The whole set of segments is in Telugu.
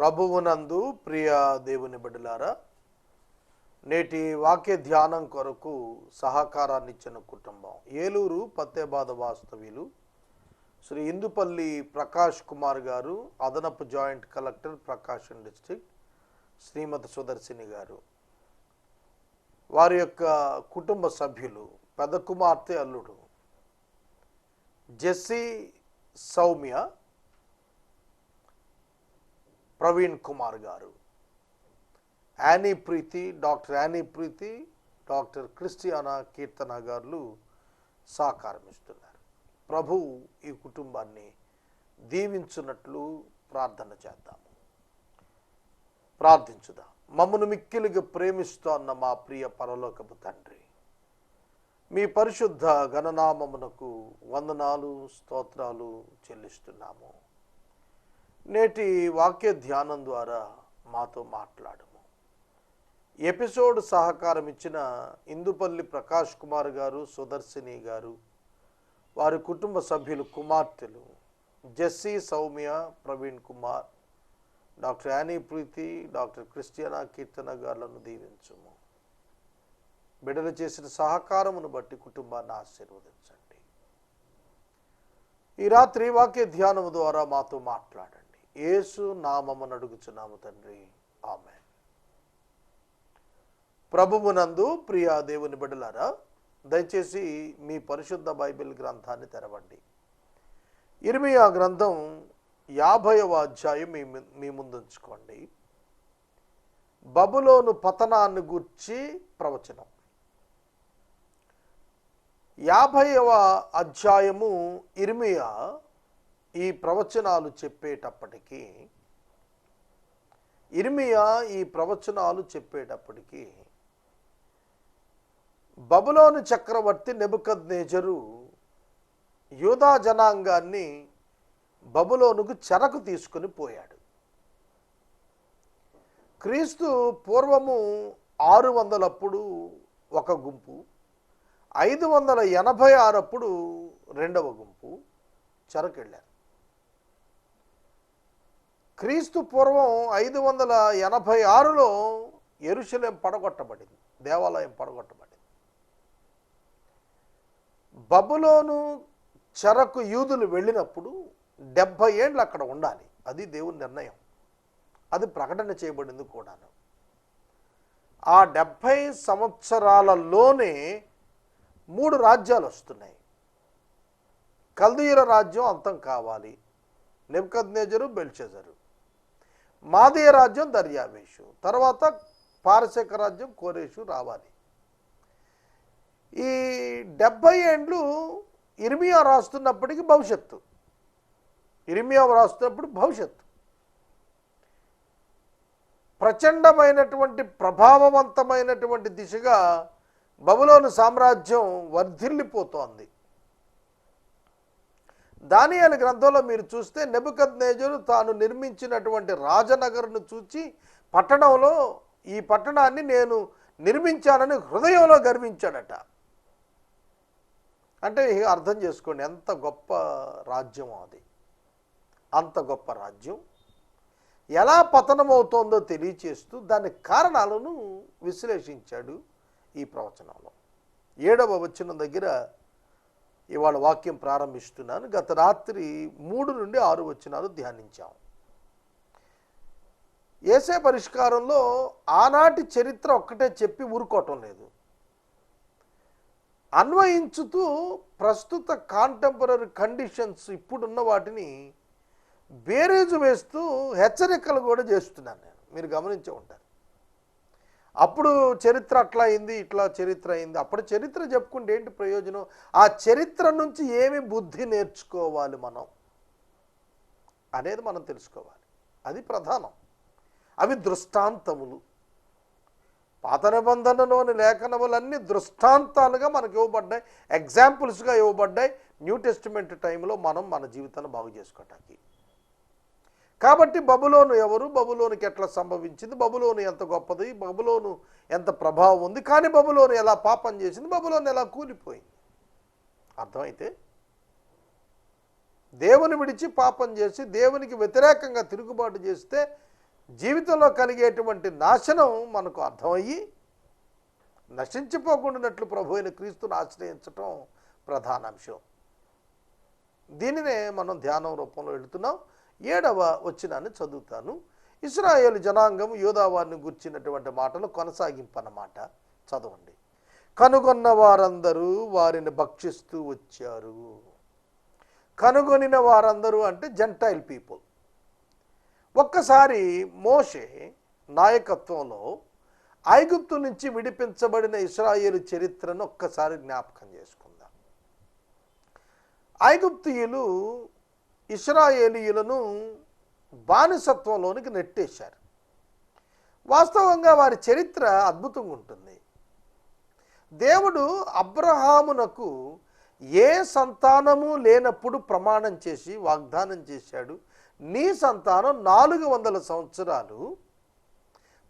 ప్రభువునందు ప్రియ దేవుని బిడ్డలారా, నేటి వాక్య ధ్యానం కొరకు సహకారాన్ని ఇచ్చిన కుటుంబం ఏలూరు పత్తేబాద వాస్తవ్యులు శ్రీ ఇందుపల్లి ప్రకాష్ కుమార్ గారు, అదనపు జాయింట్ కలెక్టర్ ప్రకాశం డిస్ట్రిక్ట్, శ్రీమతి సుదర్శిని గారు, వారి యొక్క కుటుంబ సభ్యులు, పెద్ద కుమార్తె అల్లుడు జెస్సీ, సౌమ్య, ప్రవీణ్ కుమార్ గారు, Annie Preethi, doctor Annie Preethi, doctor Christiana కీర్తన గారు సహకారం ఇస్తున్నారు. ప్రభు ఈ కుటుంబాన్ని దీవించున్నట్లు ప్రార్థన చేద్దాము. ప్రార్థించుదాం. మమ్మను మిక్కిలిగా ప్రేమిస్తోన్న మా ప్రియ పరలోకపు తండ్రి, మీ పరిశుద్ధ ఘననామమునకు వందనాలు, స్తోత్రాలు చెల్లిస్తున్నాము. నేటి వాక్య ధ్యానం ద్వారా మాతో మాట్లాడము. ఎపిసోడ్ సహకారం ఇచ్చిన ఇందుపల్లి ప్రకాష్ కుమార్ గారు, సుదర్శిని గారు, వారి కుటుంబ సభ్యులు, కుమార్తెలు Jessie, Soumya, Praveen Kumar, doctor Annie Preethi, doctor Christiana Keerthana గారులను దీవించుము. బిడ్డలు చేసిన సహకారమును బట్టి కుటుంబాన్ని ఆశీర్వదించండి. ఈ రాత్రి వాక్య ధ్యానము ద్వారా మాతో మాట్లాడండి. యేసు నామమున అడుగుచున్నాము తండ్రి, ఆమేన్. ప్రభువునందు ప్రియ దేవుని బిడ్డలారా, దయచేసి మీ పరిశుద్ధ బైబిల్ గ్రంథాన్ని తెరవండి. ఇర్మియా గ్రంథం 50వ అధ్యాయం మీ ముందుంచుకోండి. బబులోను పతనాన్ని గూర్చి ప్రవచనం. 50వ అధ్యాయము ఇర్మియా ఈ ప్రవచనాలు చెప్పేటప్పటికీ బబులోను చక్రవర్తి నెబుకద్నెజరు యూదా జనాంగాన్ని బబులోనుకు చెరకు తీసుకుని పోయాడు. క్రీస్తు పూర్వము 600 ఒక గుంపు, 586 రెండవ గుంపు చెరకెళ్ళారు. క్రీస్తు పూర్వం 586లో యెరూషలేం పడగొట్టబడింది, దేవాలయం పడగొట్టబడింది. బబులోను చెరకు యూదులు వెళ్ళినప్పుడు 70 ఏండ్లు అక్కడ ఉండాలి. అది దేవుని నిర్ణయం. అది ప్రకటన చేయబడింది కూడాను. ఆ 70 సంవత్సరాలలోనే 3 రాజ్యాలు వస్తున్నాయి. కల్దీయుల రాజ్యం అంతం కావాలి, నెబుకద్నెజరు, బెల్షెజరు. మాదీయ రాజ్యం దర్యావేషు, తర్వాత పారసీక రాజ్యం కోరేషు రావాలి. ఈ 70 ఏండ్లు ఇర్మియా రాస్తున్నప్పటికీ భవిష్యత్తు. ప్రచండమైనటువంటి, ప్రభావవంతమైనటువంటి దిశగా బబులోను సామ్రాజ్యం వర్ధిల్లిపోతోంది. దానియేలు గ్రంథంలో మీరు చూస్తే నెబుకద్నెజరు తాను నిర్మించినటువంటి రాజనగరును చూచి పట్టణంలో, ఈ పట్టణాన్ని నేను నిర్మించానని హృదయంలో గర్వించాడట. అంటే అర్థం చేసుకోండి ఎంత గొప్ప రాజ్యం అది. అంత గొప్ప రాజ్యం ఎలా పతనమవుతోందో తెలియచేస్తూ దాని కారణాలను విశ్లేషించాడు ఈ ప్రవచనంలో. 7వ వచనం దగ్గర ఇవాళ వాక్యం ప్రారంభిస్తున్నాను. గత రాత్రి 3 నుండి 6 వచనాలు ధ్యానించాం. యేసే పరిష్కారంలో ఆనాటి చరిత్ర ఒక్కటే చెప్పి ఊరుకోవటం లేదు, అన్వయించుతూ ప్రస్తుత కాంటెంపరీ కండిషన్స్, ఇప్పుడున్న వాటిని బేరేజు వేస్తూ హెచ్చరికలు కూడా చేస్తున్నాను నేను. మీరు గమనించే ఉంటారు. అప్పుడు చరిత్ర అట్లా అయింది, ఇట్లా చరిత్ర అయింది. అప్పుడు చరిత్ర చెప్పుకుంటే ఏంటి ప్రయోజనం? ఆ చరిత్ర నుంచి ఏమి బుద్ధి నేర్చుకోవాలి మనం అనేది మనం తెలుసుకోవాలి. అది ప్రధానం. అవి దృష్టాంతములు. పాత నిబంధనలోని లేఖనములన్నీ దృష్టాంతాలుగా మనకు ఇవ్వబడ్డాయి, ఎగ్జాంపుల్స్గా ఇవ్వబడ్డాయి. న్యూ టెస్టిమెంట్ టైంలో మనం మన జీవితాన్ని బాగు చేసుకోవటానికి. కాబట్టి బబులోను ఎవరు, బబులోనికి ఎట్లా సంభవించింది, బబులోను ఎంత గొప్పది, బబులోను ఎంత ప్రభావం ఉంది, కానీ బబులోను ఎలా పాపం చేసింది, బబులోను ఎలా కూలిపోయింది అర్థమైతే దేవుని విడిచి పాపం చేసి దేవునికి వ్యతిరేకంగా తిరుగుబాటు చేస్తే జీవితంలో కలిగేటువంటి నాశనం మనకు అర్థమయ్యి నశించిపోకుండానట్లు ప్రభు అయిన క్రీస్తును ఆశ్రయించటం ప్రధాన అంశం. దీనినే మనం ధ్యానం రూపంలో వెళుతున్నాం. 7వ వచనాన్ని చదువుతాను. ఇశ్రాయేలు జనాంగం యోదావారిని గుర్చినటువంటి మాటలు కొనసాగింపన్నమాట. చదవండి. కనుగొన్న వారందరూ వారిని భక్షిస్తూ వచ్చారు. కనుగొనిన వారందరూ అంటే జెంటైల్ పీపుల్. ఒక్కసారి మోషే నాయకత్వంలో ఐగుప్తు నుంచి విడిపించబడిన ఇశ్రాయేలు చరిత్రను ఒక్కసారి జ్ఞాపకం చేసుకుందాం. ఐగుప్తీయులు ఇశ్రాయేలీయులను బానిసత్వంలోనికి నెట్టేశారు. వాస్తవంగా వారి చరిత్ర అద్భుతంగా ఉంటుంది. దేవుడు అబ్రహామునకు ఏ సంతానము లేనప్పుడు ప్రమాణం చేసి వాగ్దానం చేశాడు, నీ సంతానం 400 సంవత్సరాలు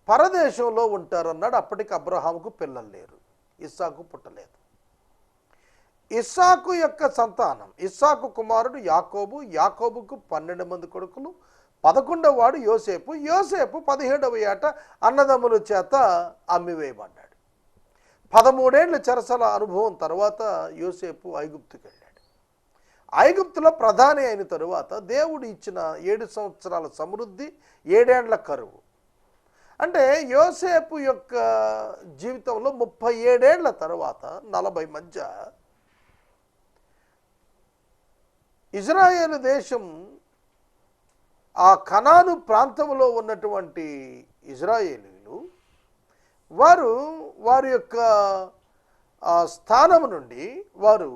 పరదేశంలో ఉంటారన్నాడు. అప్పటికి అబ్రహాముకు పిల్లలు లేరు, ఇస్సాకు పుట్టలేదు. ఇస్సాకు యొక్క సంతానం, ఇస్సాకు కుమారుడు యాకోబు, యాకోబుకు 12 మంది కొడుకులు, 11వ వాడు యోసేపు. యోసేపు 17వ ఏట అన్నదమ్ముల చేత అమ్మివేయబడ్డాడు. 13 ఏళ్ల చెరసల అనుభవం తర్వాత యోసేపు ఐగుప్తుకి వెళ్ళాడు. ఐగుప్తులో ప్రధాని అయిన తరువాత దేవుడు ఇచ్చిన 7 సంవత్సరాల సమృద్ధి, 7 ఏళ్ల కరువు. అంటే యోసేపు యొక్క జీవితంలో 37 ఏళ్ల తర్వాత 40 మధ్య ఇజ్రాయేలు దేశం, ఆ కనాను ప్రాంతంలో ఉన్నటువంటి ఇజ్రాయేలీలు వారి యొక్క స్థానం నుండి వారు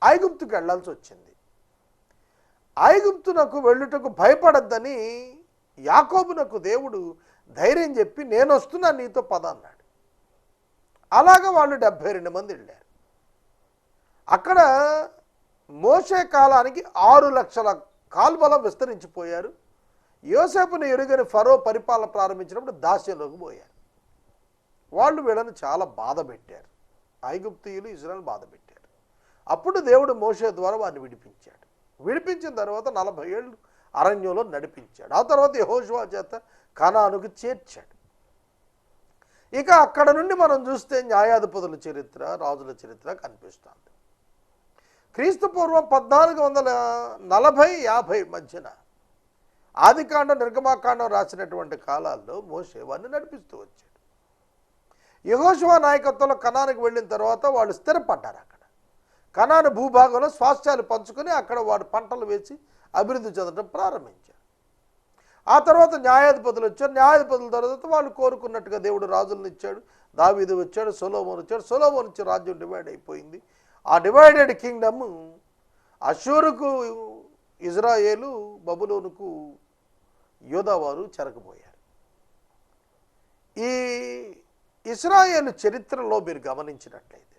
ఐగుప్తుకు వెళ్లాల్సి వచ్చింది. ఐగుప్తునకు వెళ్ళుటకు భయపడద్దని యాకోబునకు దేవుడు ధైర్యం చెప్పి, నేను వస్తున్నా నీతో పద అన్నాడు. అలాగా వాళ్ళు 72 మంది వెళ్ళారు. అక్కడ మోషే కాలానికి 6 లక్షల కాల్బలం విస్తరించిపోయారు. యోసేపును ఎరుగని ఫరో పరిపాలన ప్రారంభించినప్పుడు దాస్యంలోకి పోయారు. వాళ్ళు వీళ్ళని చాలా బాధ పెట్టారు. ఐగుప్తీయులు ఇజ్రాయెల్ బాధ పెట్టారు. అప్పుడు దేవుడు మోషే ద్వారా వారిని విడిపించాడు. విడిపించిన తర్వాత 40 ఏళ్ళు అరణ్యంలో నడిపించాడు. ఆ తర్వాత యెహోషువ చేత కనానుకు చేర్చాడు. ఇక అక్కడ నుండి మనం చూస్తే న్యాయాధిపతుల చరిత్ర, రాజుల చరిత్ర కనిపిస్తుంది. క్రీస్తు పూర్వం 1440-50 మధ్యన ఆదికాండం, నిర్గమాకాండం రాసినటువంటి కాలాల్లో మోషే వారిని నడిపిస్తూ వచ్చాడు. యెహోషువ నాయకత్వంలో కనానుకు వెళ్ళిన తర్వాత వాళ్ళు స్థిరపడ్డారు. అక్కడ కనాను భూభాగంలో స్వాస్థ్యాలు పంచుకొని అక్కడ వాడు పంటలు వేసి అభివృద్ధి చెందడం ప్రారంభించారు. ఆ తర్వాత న్యాయాధిపతులు వచ్చారు. న్యాయాధిపతుల తర్వాత వాళ్ళు కోరుకున్నట్టుగా దేవుడు రాజులను ఇచ్చాడు. దావీదు వచ్చాడు, సొలొమోను వచ్చాడు. సొలొమోను నుంచి రాజ్యం డివైడ్ అయిపోయింది. ఆ డివైడెడ్ కింగ్డమ్ అషూరుకు ఇజ్రాయేలు, బబులోనుకు యోధావారు చెరకపోయారు. ఈ ఇశ్రాయేలు చరిత్రలో మీరు గమనించినట్లయితే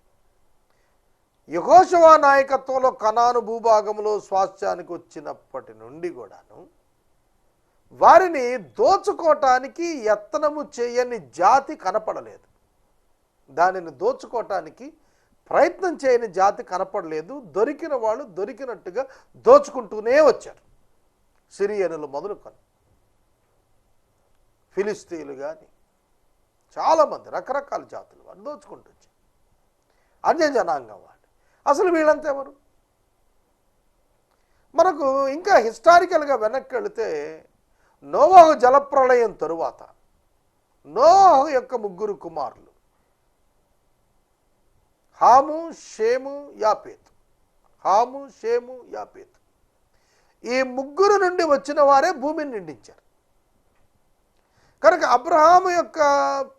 యెహోషువ నాయకత్వంలో కనాను భూభాగంలో స్వాస్థ్యానికి వచ్చినప్పటి నుండి కూడాను వారిని దోచుకోవటానికి యత్నము చేయని జాతి కనపడలేదు. దానిని దోచుకోవటానికి ప్రయత్నం చేయని జాతి కనపడలేదు. దొరికిన వాళ్ళు దొరికినట్టుగా దోచుకుంటూనే వచ్చారు. సిరియనులు మొదలుకొని ఫిలిస్తీన్లు కానీ చాలామంది రకరకాల జాతులు వాళ్ళు దోచుకుంటూ వచ్చారు. అన్య జనాంగం వాళ్ళు. అసలు వీళ్ళంతా ఎవరు? మనకు ఇంకా హిస్టారికల్గా వెనక్కి వెళితే నోవహు జలప్రళయం తరువాత నోవహు యొక్క 3 కుమారులు హాము, షేము, యాపేతు. హాము, షేము, యాపేతు ఈ 3 నుండి వచ్చిన వారే భూమిని నిండించారు. కనుక అబ్రహాము యొక్క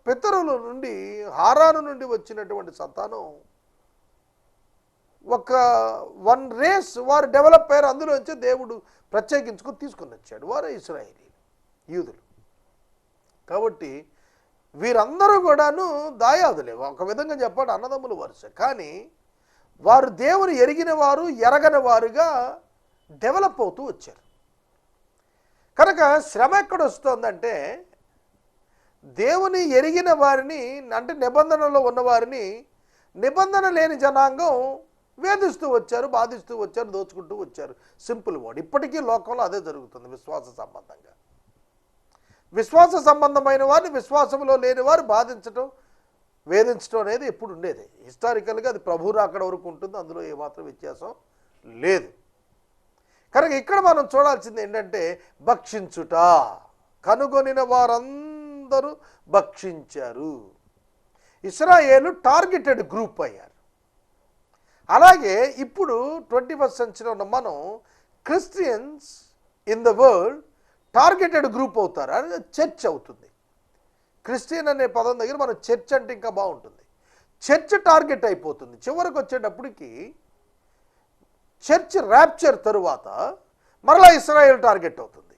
పితరుల నుండి, హారాను నుండి వచ్చినటువంటి సంతానం ఒక 1 రేస్ వారు డెవలప్ అయ్యారు. అందులోంచి దేవుడు ప్రత్యేకించుకొని తీసుకుని వచ్చాడు. వారు ఇశ్రాయేలీలు, యూదులు. కాబట్టి వీరందరూ కూడాను దాయాదులే. ఒక విధంగా చెప్పాడు అన్నదమ్ముల వరుస. కానీ వారు దేవుని ఎరిగిన వారు, ఎరగని వారుగా డెవలప్ అవుతూ వచ్చారు. కనుక శ్రమ ఎక్కడ వస్తుందంటే దేవుని ఎరిగిన వారిని, అంటే నిబంధనలో ఉన్నవారిని నిబంధన లేని జనాంగం వేధిస్తూ వచ్చారు, బాధిస్తూ వచ్చారు, దోచుకుంటూ వచ్చారు. Simple word. ఇప్పటికీ లోకంలో అదే జరుగుతుంది విశ్వాస సంబంధంగా. విశ్వాస సంబంధమైన వారిని విశ్వాసంలో లేని వారు బాధించడం, వేధించడం అనేది ఎప్పుడు ఉండేది. హిస్టారికల్గా అది ప్రభు రాకడ వరకు ఉంటుంది, అందులో ఏమాత్రం వ్యత్యాసం లేదు. కనుక ఇక్కడ మనం చూడాల్సింది ఏంటంటే భక్షించుట. కనుగొనిన వారందరూ భక్షించారు. ఇశ్రాయేలు టార్గెటెడ్ గ్రూప్ అయ్యారు. అలాగే ఇప్పుడు 21st సెంచరీలో ఉన్న మనం Christians in the world targeted group అవుతారు. అది చర్చ్ అవుతుంది. క్రిస్టియన్ అనే పదం దగ్గర మనం చర్చ్ అంటే ఇంకా బాగుంటుంది. చర్చ్ టార్గెట్ అయిపోతుంది. చివరికి వచ్చేటప్పటికి చర్చ్ ర్యాప్చర్ తరువాత మరలా ఇశ్రాయేల్ టార్గెట్ అవుతుంది.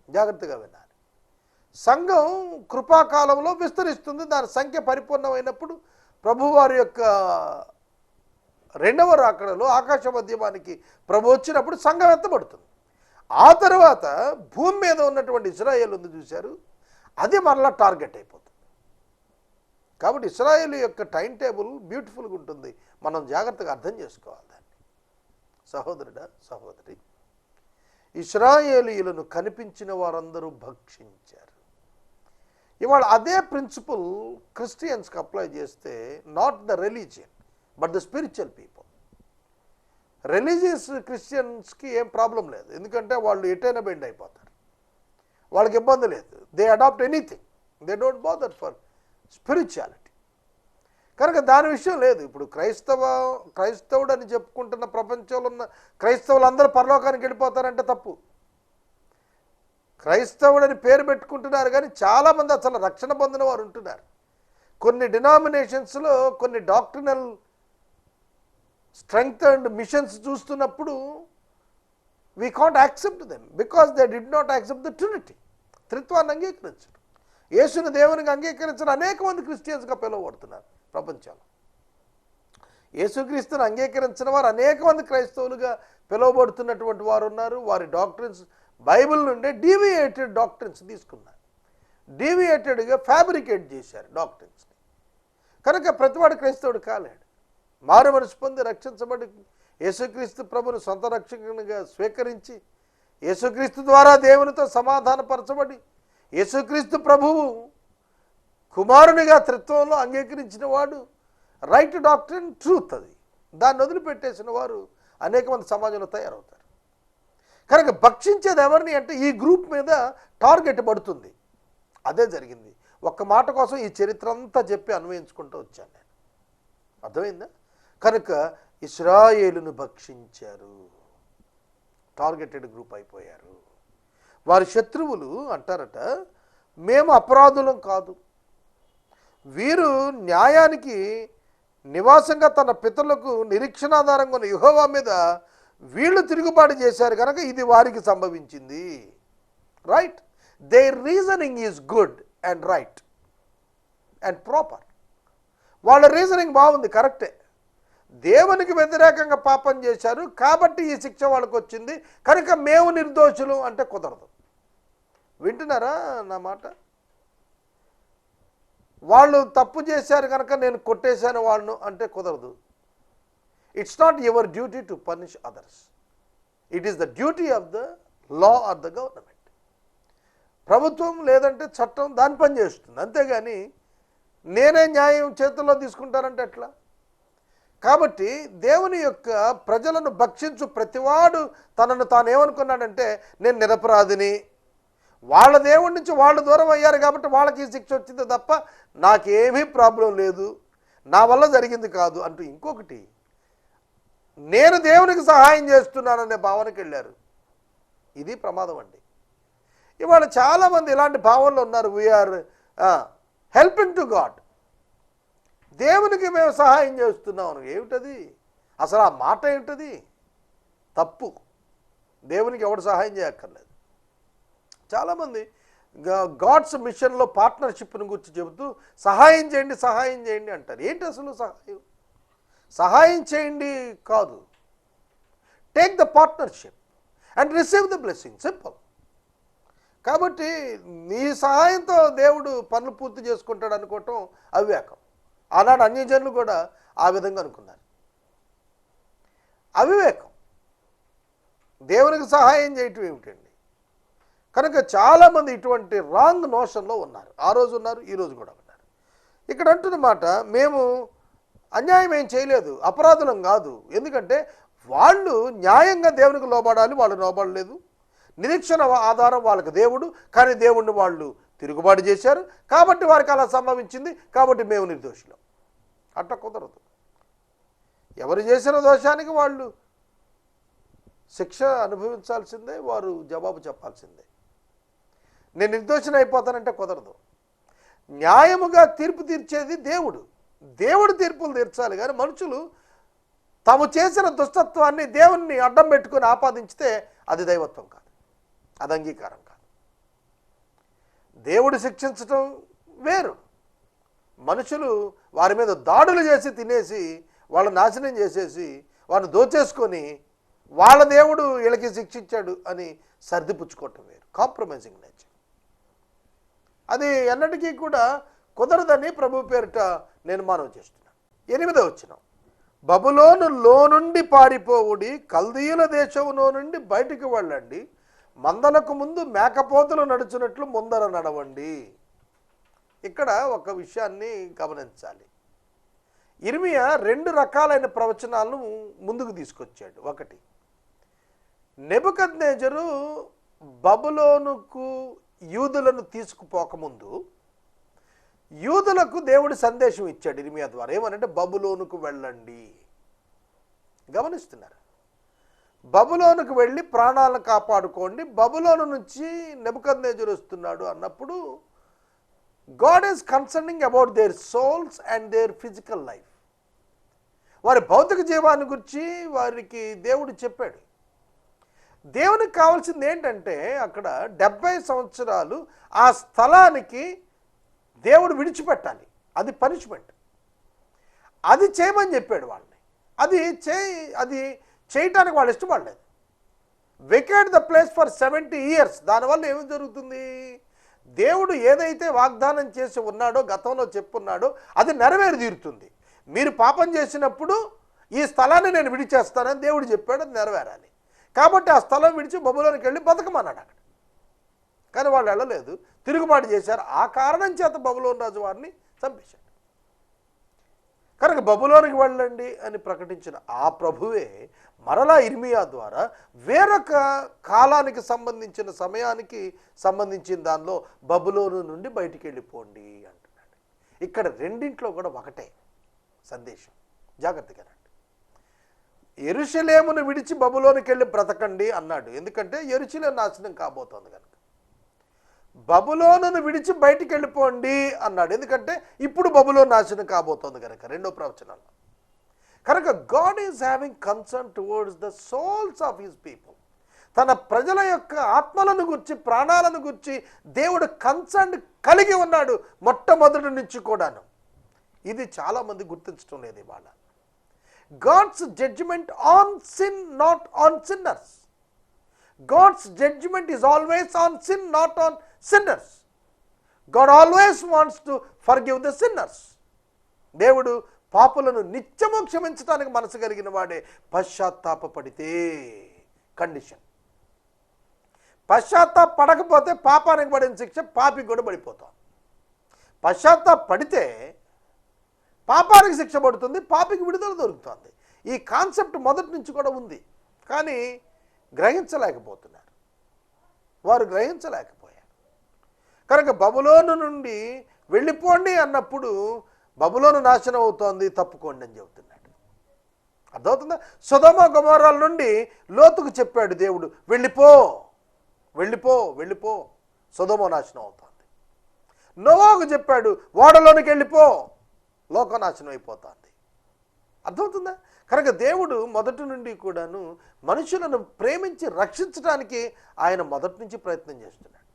జాగ్రత్తగా వినాలి. సంఘం కృపాకాలంలో విస్తరిస్తుంది. దాని సంఖ్య పరిపూర్ణమైనప్పుడు ప్రభువారి యొక్క రెండవ రాకడలో ఆకాశ మధ్యమానికి ప్రభు వచ్చినప్పుడు సంఘం ఎత్తబడుతుంది. ఆ తర్వాత భూమి మీద ఉన్నటువంటి ఇశ్రాయేల్ ఉంది చూశారు, అది మరలా టార్గెట్ అయిపోతుంది. కాబట్టి ఇశ్రాయేల్ యొక్క టైం టేబుల్ బ్యూటిఫుల్గా ఉంటుంది. మనం జాగ్రత్తగా అర్థం చేసుకోవాలి దాన్ని. సహోదరుడా, సహోదరి, ఇశ్రాయేలీయులను కనిపించిన వారందరూ భక్షించారు. ఇవాళ అదే ప్రిన్సిపల్ క్రిస్టియన్స్కి అప్లై చేస్తే not the religion but the spiritual people. Religious క్రిస్టియన్స్కి ఏం ప్రాబ్లం లేదు, ఎందుకంటే వాళ్ళు ఎటైనా బెండ్ అయిపోతారు, వాళ్ళకి ఇబ్బంది లేదు. They adopt anything, they don't bother for spirituality. కనుక దాని విషయం లేదు. ఇప్పుడు క్రైస్తవుడు అని చెప్పుకుంటున్న ప్రపంచంలో ఉన్న క్రైస్తవులందరూ పరలోకానికి వెళ్ళిపోతారంటే తప్పు. క్రైస్తవుడని పేరు పెట్టుకుంటున్నారు కానీ చాలామంది అసలు రక్షణ పొందిన వారు ఉంటున్నారు. కొన్ని డినామినేషన్స్లో కొన్ని డాక్ట్రినల్ స్ట్రెంగ్త్ అండ్ మిషన్స్ చూస్తున్నప్పుడు we can't accept them because they did not accept the trinity. త్రిత్వాన్ని అంగీకరించరు. యేసుని దేవునికి అంగీకరించడం అనేక మంది క్రిస్టియన్స్గా పిలువబడుతున్నారు ప్రపంచంలో. యేసుక్రీస్తుని అంగీకరించిన వారు అనేక మంది క్రైస్తవులుగా పిలువబడుతున్నటువంటి వారు ఉన్నారు. వారి డాక్ట్రిన్స్ బైబిల్ నుండే డీవియేటెడ్ డాక్ట్రిన్స్ తీసుకున్నారు, డీవియేటెడ్గా ఫ్యాబ్రికేట్ చేశారు డాక్ట్రిన్స్ని. కనుక ప్రతివాడు క్రైస్తవుడు కాలేడు. మారు మనసు పొంది రక్షించబడి యేసుక్రీస్తు ప్రభుని సొంత రక్షకునిగా స్వీకరించి యేసుక్రీస్తు ద్వారా దేవునితో సమాధానపరచబడి యేసుక్రీస్తు ప్రభువు కుమారునిగా త్రిత్వంలో అంగీకరించిన వాడు రైట్ డాక్ట్రిన్ ట్రూత్, అది దాన్ని వదిలిపెట్టేసిన వారు అనేక మంది సమాజంలో తయారవుతారు. కనుక భక్షించేది ఎవరిని అంటే ఈ గ్రూప్ మీద టార్గెట్ పడుతుంది. అదే జరిగింది. ఒక్క మాట కోసం ఈ చరిత్ర అంతా చెప్పి అన్వయించుకుంటూ వచ్చాను నేను. అర్థమైందా? కనుక ఇశ్రాయేలును భక్షించారు, టార్గెటెడ్ గ్రూప్ అయిపోయారు. వారి శత్రువులు అంటారట, మేము అపరాధులం కాదు, వీరు న్యాయానికి నివాసంగా తన పితరులకు నిరీక్షణాధారంగా ఉన్న యెహోవా మీద వీళ్ళు తిరుగుబాటు చేశారు కనుక ఇది వారికి సంభవించింది. Right, their reasoning is good and right and proper. వాళ్ళ రీజనింగ్ బాగుంది, కరెక్టే. దేవునికి వ్యతిరేకంగా పాపం చేశారు కాబట్టి ఈ శిక్ష వాళ్ళకు వచ్చింది కనుక మేము నిర్దోషులు అంటే కుదరదు. వింటున్నారా నా మాట? వాళ్ళు తప్పు చేశారు కనుక నేను కొట్టేశాను వాళ్ళను అంటే కుదరదు. It's not your duty to punish others, it is the duty of the law of the government. ప్రభుత్వం లేదంటే చట్టం దాని పని చేస్తుంది, అంతేగాని నేనే న్యాయం చేతుల్లో తీసుకుంటానంటే ఎట్లా? కాబట్టి దేవుని యొక్క ప్రజలను భక్షించు ప్రతివాడు తనను తాను ఏమనుకున్నాడంటే నేను నిరపరాధిని, వాళ్ళ దేవుడి నుంచి వాళ్ళు దూరం అయ్యారు కాబట్టి వాళ్ళకి ఈ శిక్ష వచ్చింది తప్ప నాకేమీ ప్రాబ్లం లేదు, నా వల్ల జరిగింది కాదు అంటూ. ఇంకొకటి, నేను దేవునికి సహాయం చేస్తున్నాననే భావనకి వెళ్ళారు. ఇది ప్రమాదం అండి. ఇవాళ చాలామంది ఇలాంటి భావనలో ఉన్నారు. వీఆర్ హెల్పింగ్ టు గాడ్, దేవునికి మేము సహాయం చేస్తున్నాం. ఏమిటది అసలు? ఆ మాట ఏమిటది? తప్పు. దేవునికి ఎవడు సహాయం చేయక్కర్లేదు. చాలామంది గాడ్స్ మిషన్లో పార్ట్నర్షిప్ని గురించి చెబుతూ సహాయం చేయండి సహాయం చేయండి అంటారు. ఏంటి అసలు సహాయం? సహాయం చేయండి కాదు, take the partnership and receive the blessing, simple. కాబట్టి నీ సహాయంతో దేవుడు పనులు పూర్తి చేసుకుంటాడు అనుకోవటం అవివేకం. ఆనాడు అన్యజనులు కూడా ఆ విధంగా అనుకున్నారు. అవివేకం. దేవునికి సహాయం చేయటం ఏమిటండి? కనుక చాలామంది ఇటువంటి రాంగ్ నోషన్లో ఉన్నారు. ఆ రోజు ఉన్నారు, ఈ రోజు కూడా ఉన్నారు. ఇక్కడ అంటున్నమాట, మేము అన్యాయం ఏం చేయలేదు, అపరాధులం కాదు. ఎందుకంటే వాళ్ళు న్యాయంగా దేవునికి లోబడాలి, వాళ్ళు లోబడలేదు. నిరీక్షణ ఆధారం వాళ్ళకి దేవుడు, కానీ దేవుణ్ణి వాళ్ళు తిరుగుబాటు చేశారు, కాబట్టి వారికి అలా సంభవించింది, కాబట్టి మేము నిర్దోషులం. అట్లా కుదరదు. ఎవరు చేసిన దోషానికి వాళ్ళు శిక్ష అనుభవించాల్సిందే, వారు జవాబు చెప్పాల్సిందే. నేను నిర్దోషిని అయిపోతానంటే కుదరదు. న్యాయముగా తీర్పు తీర్చేది దేవుడు. దేవుడు తీర్పులు తీర్చాలి, కానీ మనుషులు తాము చేసిన దుష్టత్వాన్ని దేవుణ్ణి అడ్డం పెట్టుకుని ఆపాదించితే అది దైవత్వం కాదు, అది అంగీకారం కాదు. దేవుడు శిక్షించటం వేరు, మనుషులు వారి మీద దాడులు చేసి తినేసి వాళ్ళని నాశనం చేసేసి వారిని దోచేసుకొని వాళ్ళ దేవుడు వీళ్ళకి శిక్షించాడు అని సర్దిపుచ్చుకోవటం వేరు. కాంప్రమైజింగ్ నేచర్ అది ఎన్నటికీ కూడా కుదరదని ప్రభు పేరిట నేను మనవి చేస్తున్నాను. 8వ వచనం, బబులోనులో నుండి పారిపోవుడి, కల్దీయుల దేశంలో నుండి బయటికి వెళ్ళండి, మందలకు ముందు మేకపోతులు నడుచున్నట్లు ముందర నడవండి. ఇక్కడ ఒక విషయాన్ని గమనించాలి. ఇర్మియా 2 రకాలైన ప్రవచనాలను ముందుకు తీసుకొచ్చాడు. ఒకటి, నెబుకద్నెజరు బబులోనుకు యూదులను తీసుకుపోకముందు యూదులకు దేవుడి సందేశం ఇచ్చాడు ఇర్మియా ద్వారా. ఏమనంటే బబులోనుకు వెళ్ళండి. గమనిస్తున్నారు, బబులోనుకు వెళ్ళి ప్రాణాలను కాపాడుకోండి, బబులోను నుంచి నెబుకద్నెజరు వస్తున్నాడు అన్నప్పుడు God is concerning about their souls and their physical life. వారి భౌతిక జీవాన్ని గురించి వారికి దేవుడు చెప్పాడు. దేవునికి కావాల్సింది ఏంటంటే అక్కడ 70 సంవత్సరాలు ఆ స్థలానికి దేవుడు విడిచిపెట్టాలి, అది పనిష్మెంట్. అది చేయమని చెప్పాడు వాళ్ళని. అది చేయటానికి వాళ్ళు ఇష్టపడలేదు. Vacate the place for 70 years. దానివల్ల ఏమి జరుగుతుంది? దేవుడు ఏదైతే వాగ్దానం చేసి ఉన్నాడో, గతంలో చెప్పున్నాడో అది నెరవేరి తీరుతుంది. మీరు పాపం చేసినప్పుడు ఈ స్థలాన్ని నేను విడిచేస్తానని దేవుడు చెప్పాడు, అది నెరవేరాలి. కాబట్టి ఆ స్థలం విడిచి బబులోనికి వెళ్ళి బతకమన్నాడు అక్కడ. కానీ వాళ్ళు వెళ్ళలేదు, తిరుగుబాటు చేశారు. ఆ కారణం చేత బబులోను రాజు వారిని చంపేశాడు. కనుక బబులోనికి వెళ్ళండి అని ప్రకటించిన ఆ ప్రభువే మరలా ఇర్మియా ద్వారా వేరొక కాలానికి సంబంధించిన సమయానికి సంబంధించిన దానిలో బబులోను నుండి బయటికి వెళ్ళిపోండి అంటున్నాడు. ఇక్కడ రెండింట్లో కూడా ఒకటే సందేశం, జాగ్రత్తగా రండి. యెరూషలేమును విడిచి బబులోనికి వెళ్ళి బ్రతకండి అన్నాడు, ఎందుకంటే యెరూషలేము నాశనం కాబోతోంది కనుక. బబులోనును విడిచి బయటికి వెళ్ళిపోండి అన్నాడు, ఎందుకంటే ఇప్పుడు బబులోను నాశనం కాబోతోంది కనుక. 2వ ప్రవచనంలో కనుక God is having concern towards the souls of his people. తన ప్రజల యొక్క ఆత్మలను గురించి, ప్రాణాలను గురించి దేవుడు కన్సర్న్ కలిగి ఉన్నాడు మొట్టమొదటి నుంచి కూడాను. ఇది చాలామంది గుర్తించడం లేదు ఇవాళ. God's judgment on sin, not on sinners. God's judgment is always on sin, not on sinners. God always wants to forgive the sinners. దేవుడు పాపులను నిత్యము క్షమించడానికి మనసు కలిగిన వాడే. పశ్చాత్తాపడితే కండిషన్. పశ్చాత్తాపడకపోతే పాపానికి పడిన శిక్ష పాపికి కూడా పడిపోతాం. పశ్చాత్తాపడితే పాపానికి శిక్ష పడుతుంది, పాపికి విడుదల దొరుకుతుంది. ఈ కాన్సెప్ట్ మొదటి నుంచి కూడా ఉంది, కానీ గ్రహించలేకపోతున్నారు, వారు గ్రహించలేకపోయారు. కనుక బబులోను నుండి వెళ్ళిపోండి అన్నప్పుడు బబులోను నాశనం అవుతోంది, తప్పుకోండి అని చెబుతున్నాడు. అర్థమవుతుందా? సొదొమ గొమొర్రాల నుండి లోతుకు చెప్పాడు దేవుడు, వెళ్ళిపో వెళ్ళిపో వెళ్ళిపో, సొదొమ నాశనం అవుతోంది. నోవాకు చెప్పాడు, ఓడలోనికి వెళ్ళిపో, లోకనాశనం అయిపోతుంది. అర్థమవుతుందా? కనుక దేవుడు మొదటి నుండి కూడాను మనుషులను ప్రేమించి రక్షించడానికి ఆయన మొదటి నుంచి ప్రయత్నం చేస్తున్నాడు.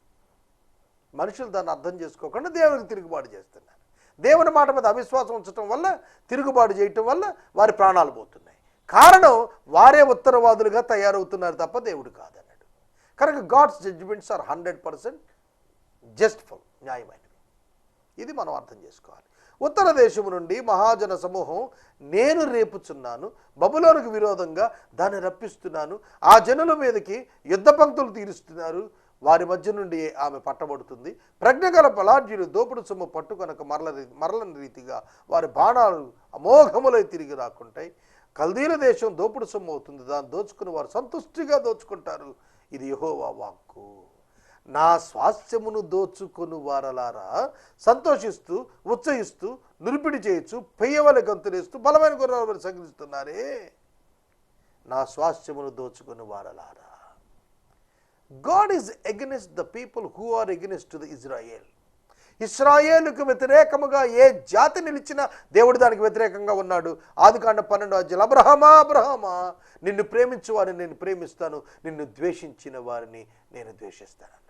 మనుషులు దాన్ని అర్థం చేసుకోకుండా దేవునికి తిరుగుబాటు చేస్తున్నారు. దేవుని మాట మీద అవిశ్వాసం ఉంచడం వల్ల, తిరుగుబాటు చేయటం వల్ల వారి ప్రాణాలు పోతున్నాయి. కారణం వారే ఉత్తరవాదులుగా తయారవుతున్నారు తప్ప దేవుడు కాదన్నాడు. కనుక గాడ్స్ జడ్జిమెంట్స్ ఆర్ 100% జస్ట్ఫుల్, న్యాయమైనవి. ఇది మనం అర్థం చేసుకోవాలి. ఉత్తర దేశము నుండి మహాజన సమూహం నేను రేపుచున్నాను, బబులోనుకు విరోధంగా దాన్ని రప్పిస్తున్నాను, ఆ జనుల మీదకి యుద్ధ పంక్తులు తీరుస్తున్నారు, వారి మధ్య నుండి ఆమె పట్టబడుతుంది. ప్రజ్ఞగల బలాఢ్యులు దోపుడు సొమ్ము పట్టుకొనక మరలని రీతిగా వారి బాణాలు అమోఘములై తిరిగి రాకుంటాయి. కల్దీల దేశం దోపుడు సొమ్ము అవుతుంది, దాన్ని దోచుకుని వారు సంతుష్టిగా దోచుకుంటారు. ఇది యెహోవా వాక్కు. నా స్వాస్థ్యమును దోచుకొని వారలారా సంతోషిస్తూ ఉత్సహిస్తూ నురిపిడి చేయొచ్చు, పెయ్యవలె గంతులేస్తూ బలమైన గుర్రాలు సంగ్రహిస్తున్నారే. నా స్వాస్థ్యమును దోచుకొని వారలారా. God is against the people who are against to the Israel. ఇశ్రాయేలుకు వ్యతిరేకముగా ఏ జాతి నిలిచినా దేవుడు దానికి వ్యతిరేకంగా ఉన్నాడు. ఆదికాండం 12 అబ్రహామా అబ్రహామా, నిన్ను ప్రేమించు వారిని నేను ప్రేమిస్తాను, నిన్ను ద్వేషించిన వారిని నేను ద్వేషిస్తాను అన్నాడు.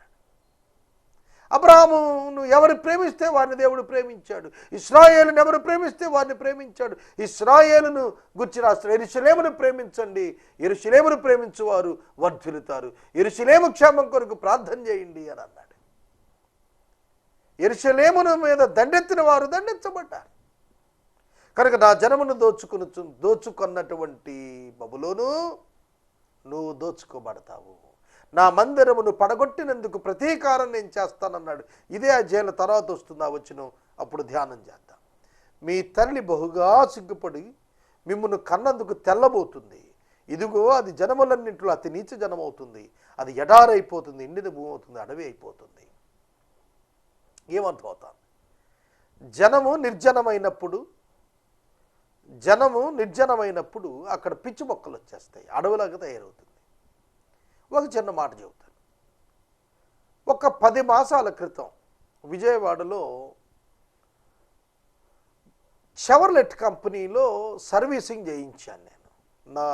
అబ్రహామును ఎవరు ప్రేమిస్తే వారిని దేవుడు ప్రేమించాడు. ఇశ్రాయేలును ఎవరు ప్రేమిస్తే వారిని ప్రేమించాడు. ఇశ్రాయేలును గురించి రాస్తాడు, యెరూషలేమును ప్రేమించండి, యెరూషలేమును ప్రేమించువారు వర్ధిల్లుతారు, యెరూషలేము క్షేమం కొరకు ప్రార్థన చేయండి అని అన్నాడు. యెరూషలేమును మీద దండెత్తిన వారు దండెత్తబడ్డారు. కనుక నా జనమును దోచుకున్నటువంటి బబులోను, నువ్వు దోచుకోబడతావు. నా మందిరమును పడగొట్టినందుకు ప్రతీకారం నేను చేస్తానన్నాడు. ఇదే అధ్యాయం తర్వాత వస్తుందా వచ్చిన అప్పుడు ధ్యానం చేద్దాం. మీ తల్లి బహుగా సిగ్గుపడి మిమ్మును కన్నందుకు తెల్లబోతుంది. ఇదిగో అది జనములన్నింటిలో అతి నీచ జనం అవుతుంది. అది ఎడారైపోతుంది, ఎండిన భూమి అవుతుంది, అడవి అయిపోతుంది. ఏమర్థమవుతాను? జనము నిర్జనమైనప్పుడు అక్కడ పిచ్చి మొక్కలు వచ్చేస్తాయి, అడవులాగా తయారవుతుంది. ఒక చిన్న మాట చెబుతాను. ఒక 10 మాసాల క్రితం విజయవాడలో షెవర్లెట్ కంపెనీలో సర్వీసింగ్ చేయించాను నేను నా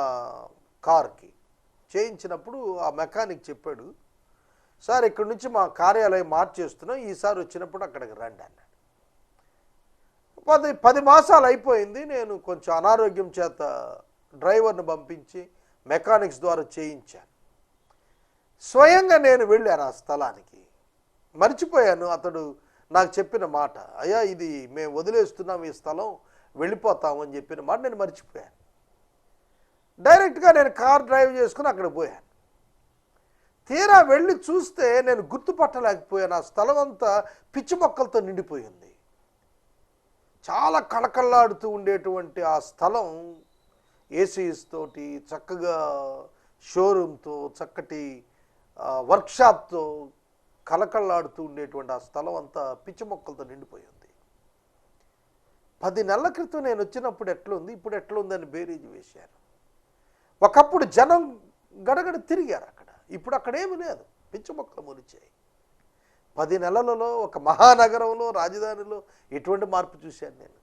కార్కి. చేయించినప్పుడు ఆ మెకానిక్ చెప్పాడు, సార్ ఇక్కడి నుంచి మా కార్యాలయం మార్చేస్తున్నాం, ఈసారి వచ్చినప్పుడు అక్కడికి రండి అన్నాడు. 10 మాసాలు అయిపోయింది. నేను కొంచెం అనారోగ్యం చేత డ్రైవర్ను పంపించి మెకానిక్స్ ద్వారా చేయించాను. స్వయంగా నేను వెళ్ళాను ఆ స్థలానికి. మర్చిపోయాను అతడు నాకు చెప్పిన మాట, అయ్యా ఇది మేము వదిలేస్తున్నాం, ఈ స్థలం వెళ్ళిపోతామని చెప్పిన మాట నేను మర్చిపోయాను. డైరెక్ట్గా నేను కార్ డ్రైవ్ చేసుకుని అక్కడికి పోయాను. తీరా వెళ్ళి చూస్తే నేను గుర్తుపట్టలేకపోయాను. ఆ స్థలం అంతా పిచ్చి మొక్కలతో నిండిపోయింది. చాలా కళకళలాడుతూ ఉండేటువంటి ఆ స్థలం ఏసీస్ తోటి, చక్కగా షోరూమ్తో, చక్కటి వర్క్షాప్తో కళకళలాడుతూ ఉండేటువంటి ఆ స్థలం అంతా పిచ్చి మొక్కలతో నిండిపోయింది. 10 నెలల క్రితం నేను వచ్చినప్పుడు ఎట్లుంది, ఇప్పుడు ఎట్లుందని బేరీజు వేశాను. ఒకప్పుడు జనం గడగడ తిరిగారు అక్కడ, ఇప్పుడు అక్కడేమీ లేదు, పిచ్చి మొక్కలు మొలిచాయి. 10 నెలలలో ఒక మహానగరంలో, రాజధానిలో ఎటువంటి మార్పు చూశాను నేను?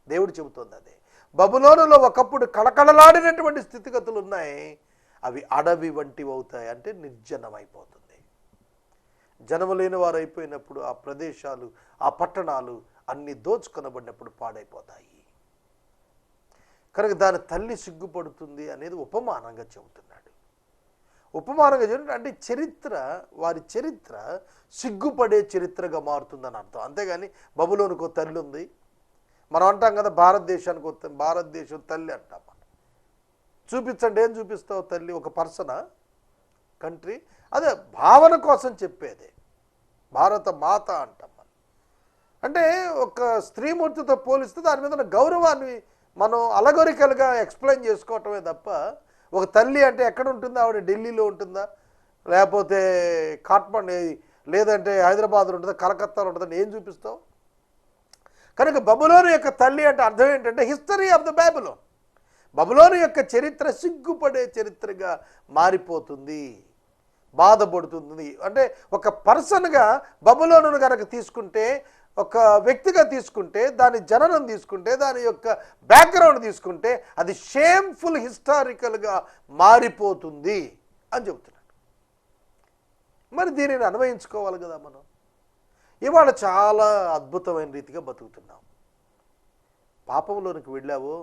దేవుడు చెబుతోంది అదే. బబులోనులో ఒకప్పుడు కళకళలాడినటువంటి స్థితిగతులు ఉన్నాయి, అవి అడవి వంటివి అవుతాయి, అంటే నిర్జనమైపోతుంది. జనము లేని వారు అయిపోయినప్పుడు ఆ ప్రదేశాలు, ఆ పట్టణాలు అన్నీ దోచుకొనబడినప్పుడు పాడైపోతాయి. కనుక దాని తల్లి సిగ్గుపడుతుంది అనేది ఉపమానంగా చెబుతున్నాడు. ఉపమానంగా చెబుతుంటే అంటే చరిత్ర, వారి చరిత్ర సిగ్గుపడే చరిత్రగా మారుతుందని అర్థం. అంతేగాని బబులోనుకో తల్లి ఉంది, మనం అంటాం కదా భారతదేశం తల్లి అంటాం. మనం చూపించండి, ఏం చూపిస్తావు తల్లి? ఒక పర్సనా, కంట్రీ? అదే భావన కోసం చెప్పేదే భారత మాత అంటాం మనం. అంటే ఒక స్త్రీమూర్తితో పోలిస్తే దాని మీద ఉన్న గౌరవాన్ని మనం అలగోరికల్గా ఎక్స్ప్లెయిన్ చేసుకోవటమే తప్ప, ఒక తల్లి అంటే ఎక్కడ ఉంటుందా? ఆవిడ ఢిల్లీలో ఉంటుందా, లేకపోతే కాట్మండ్, లేదంటే హైదరాబాద్లో ఉంటుందా, కలకత్తాలో ఉంటుందా? ఏం చూపిస్తావు? కనుక బబులోను యొక్క తల్లి అంటే అర్థం ఏంటంటే హిస్టరీ ఆఫ్ ద బైబిలోన్. బబులోను యొక్క చరిత్ర సిగ్గుపడే చరిత్రగా మారిపోతుంది, బాధపడుతుంది. అంటే ఒక పర్సన్గా బబులోనును కనుక తీసుకుంటే, ఒక వ్యక్తిగా తీసుకుంటే, దాని జననం తీసుకుంటే, దాని యొక్క బ్యాక్గ్రౌండ్ తీసుకుంటే, అది షేమ్ఫుల్ హిస్టారికల్గా మారిపోతుంది అని చెబుతున్నాడు. మరి దీనిని అన్వయించుకోవాలి కదా మనం. ఇవాళ చాలా అద్భుతమైన రీతిగా బతుకుతున్నాం. పాపంలోనికి వెళ్ళావో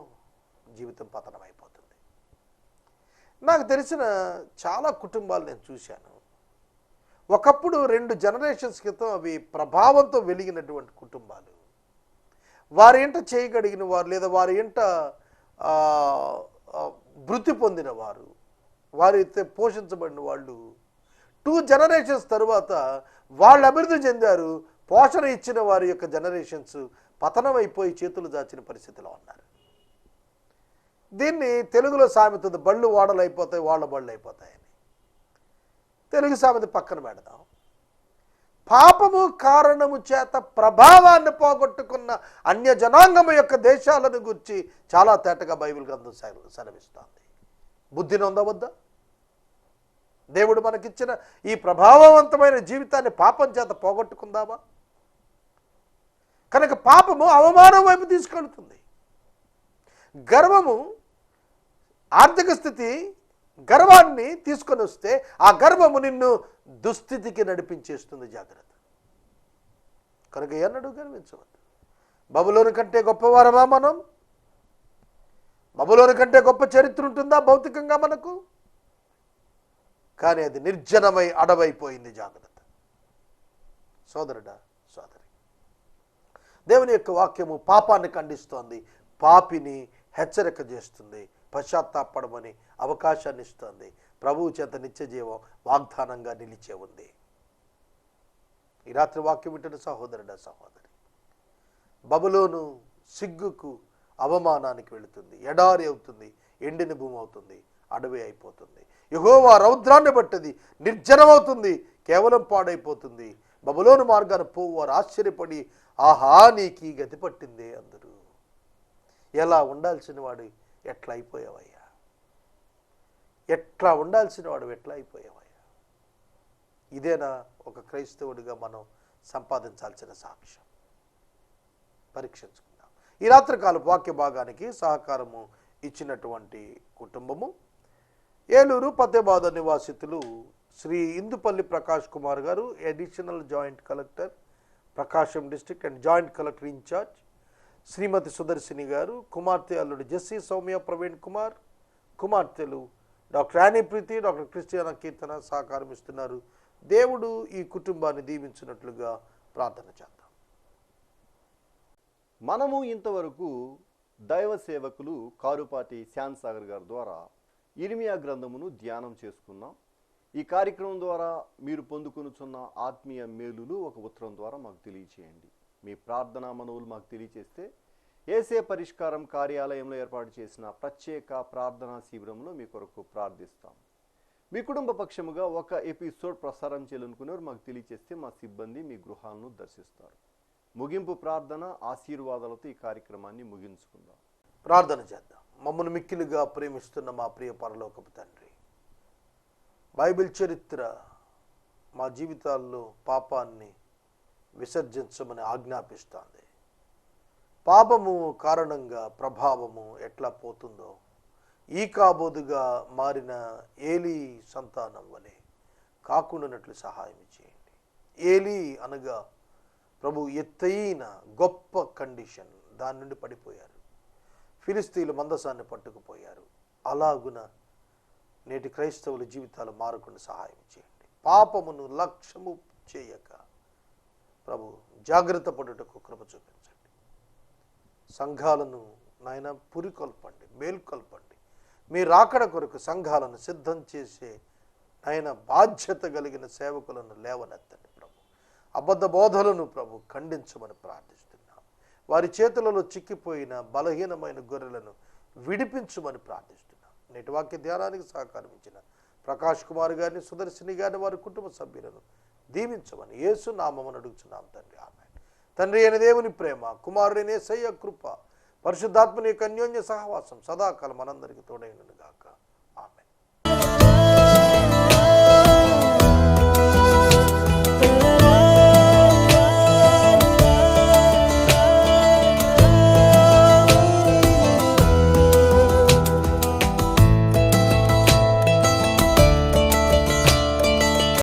జీవితం పతనం అయిపోతుంది. నాకు తెలిసిన చాలా కుటుంబాలు నేను చూశాను. ఒకప్పుడు 2 జనరేషన్స్ క్రితం అవి ప్రభావంతో వెలిగినటువంటి కుటుంబాలు, వారి ఇంట చేయగలిగిన వారు, లేదా వారి ఇంట వృత్తి పొందిన వారు, వారైతే పోషించబడిన వాళ్ళు జనరేషన్స్ తరువాత వాళ్ళు అభివృద్ధి చెందారు. పోషణ ఇచ్చిన వారి యొక్క జనరేషన్స్ పతనం అయిపోయి చేతులు దాచిన పరిస్థితిలో ఉన్నారు. దీన్ని తెలుగులో సామెత ఉంది, బళ్ళు ఓడలు అయిపోతాయి, వాళ్ళ బళ్ళు అయిపోతాయని. తెలుగు సామెత పక్కన పెడదాం. పాపము కారణము చేత ప్రభావాన్ని పోగొట్టుకున్న అన్య జనాంగము యొక్క దేశాలను గురించి చాలా తేటగా బైబిల్ గ్రంథం సెలవిస్తోంది. బుద్ధిని ఉందవద్దా? దేవుడు మనకిచ్చిన ఈ ప్రభావవంతమైన జీవితాన్ని పాపం చేత పోగొట్టుకుందామా? కనుక పాపము అవమానం వైపు తీసుకెళ్తుంది. గర్వము, ఆర్థిక స్థితి గర్వాన్ని తీసుకొని వస్తే ఆ గర్వము నిన్ను దుస్థితికి నడిపించేస్తుంది. జాగ్రత్త. కనుక ఎన్నడూ గర్వించవద్దు. బబులోని కంటే గొప్పవారమా మనం? బబులోని కంటే గొప్ప చరిత్ర ఉంటుందా భౌతికంగా మనకు? కానీ అది నిర్జనమై అడవైపోయింది. జాగ్రత్త సోదరుడా, సోదరి. దేవుని యొక్క వాక్యము పాపాన్ని ఖండిస్తోంది, పాపిని హెచ్చరిక చేస్తుంది, పశ్చాత్తాపడమని అవకాశాన్ని ఇస్తోంది. ప్రభువు చేత నిత్య జీవం వాగ్దానంగా నిలిచే ఉంది. ఈ రాత్రి వాక్యం వింటున్న సహోదరుడా, సహోదరి, బబులోను సిగ్గుకు, అవమానానికి వెళుతుంది, ఎడారి అవుతుంది, ఎండిన భూమి అవుతుంది, అడవి అయిపోతుంది. యెహోవా రౌద్రాన్ని బట్టది నిర్జనమవుతుంది, కేవలం పాడైపోతుంది. బబులోను మార్గాన పోవారు ఆశ్చర్యపడి, ఆహా నీకు ఈ గతి పట్టిందే అందరూ. ఎలా ఉండాల్సిన వాడు ఎట్లా అయిపోయావయ్యా? ఎట్లా ఉండాల్సిన వాడు ఎట్లా అయిపోయావయ్యా? ఇదేనా ఒక క్రైస్తవుడిగా మనం సంపాదించాల్సిన సాక్ష్యం? పరీక్షించుకుందాం. ఈ రాత్రికాలపు వాక్య భాగానికి సహకారము ఇచ్చినటువంటి కుటుంబము ఏలూరు పతేబాద నివాసితులు Shri Indupalli Prakash Kumar garu, additional joint collector Prakasam district and joint collector incharge, Shrimati Sudarshini garu, కుమార్తె అల్లుడు జెస్సీ సౌమ్య ప్రవీణ్ కుమార్, కుమార్తెలు doctor Annie Preethi, doctor Christiana Keerthana సహకారం ఇస్తున్నారు. దేవుడు ఈ కుటుంబాన్ని దీవించినట్లుగా ప్రార్థన చేద్దాం. మనము ఇంతవరకు దైవ సేవకులు కారుపాటి శ్యామ్ సాగర్ గారి ద్వారా ఇర్మియా గ్రంథమును ధ్యానం చేసుకున్నాం. ఈ కార్యక్రమం ద్వారా మీరు పొందుకొనుచున్న ఆత్మీయ మేలులు ఒక ఉత్తరం ద్వారా మాకు తెలియచేయండి. మీ ప్రార్థనా మనవులు మాకు తెలియచేస్తే ఏసే పరిష్కారం కార్యాలయంలో ఏర్పాటు చేసిన ప్రత్యేక ప్రార్థనా శిబిరంలో మీ కొరకు ప్రార్థిస్తాం. మీ కుటుంబ పక్షముగా ఒక ఎపిసోడ్ ప్రసారం చేయాలనుకునేవారు మాకు తెలియచేస్తే మా సిబ్బంది మీ గృహాలను దర్శిస్తారు. ముగింపు ప్రార్థన ఆశీర్వాదాలతో ఈ కార్యక్రమాన్ని ముగించుకుందాం. ప్రార్థన చేద్దాం. మమ్మల్ని మిక్కిలిగా ప్రేమిస్తున్న మా ప్రియ పరలోకపు తండ్రి, బైబిల్ చరిత్ర మా జీవితాల్లో పాపాన్ని విసర్జించమని ఆజ్ఞాపిస్తుంది. పాపము కారణంగా ప్రభావము ఎట్లా పోతుందో ఈ కాబోదుగా మారిన ఏలీ సంతానం వలె కాకుండానట్లు సహాయం చేయండి. ఏలీ అనగా ప్రభు ఎత్తైన గొప్ప కండిషన్, దాని నుండి పడిపోయారు. ఫిలిస్తీన్లు మందసాన్ని పట్టుకుపోయారు. అలాగున నేటి క్రైస్తవుల జీవితాలు మారకుండా సహాయం చేయండి. పాపమును లక్ష్యము చేయక ప్రభు జాగ్రత్త పడుటకు కృప చూపించండి. సంఘాలను నాయన పురికొల్పండి, మేల్కొల్పండి. మీ రాకడ కొరకు సంఘాలను సిద్ధం చేసే నాయన బాధ్యత కలిగిన సేవకులను లేవనెత్తండి ప్రభు. అబద్ధ బోధలను ప్రభు ఖండించమని ప్రార్థిస్తున్నాం. వారి చేతులలో చిక్కిపోయిన బలహీనమైన గొర్రెలను విడిపించమని ప్రార్థిస్తున్నాం. నేటి వాక్య ధ్యానానికి సహకారం ఇచ్చిన ప్రకాష్ కుమార్ గారిని, సుదర్శిని గారిని, వారి కుటుంబ సభ్యులను దీవించమని యేసు నామమున అడుగుచున్నాం తండ్రి, ఆమేన్. తండ్రి అయిన దేవుని ప్రేమ, కుమారుడైన యేసయ్య కృప, పరిశుద్ధాత్మని యొక్క అన్యోన్య సహవాసం సదాకాలం మనందరికీ తోడైనను గాక.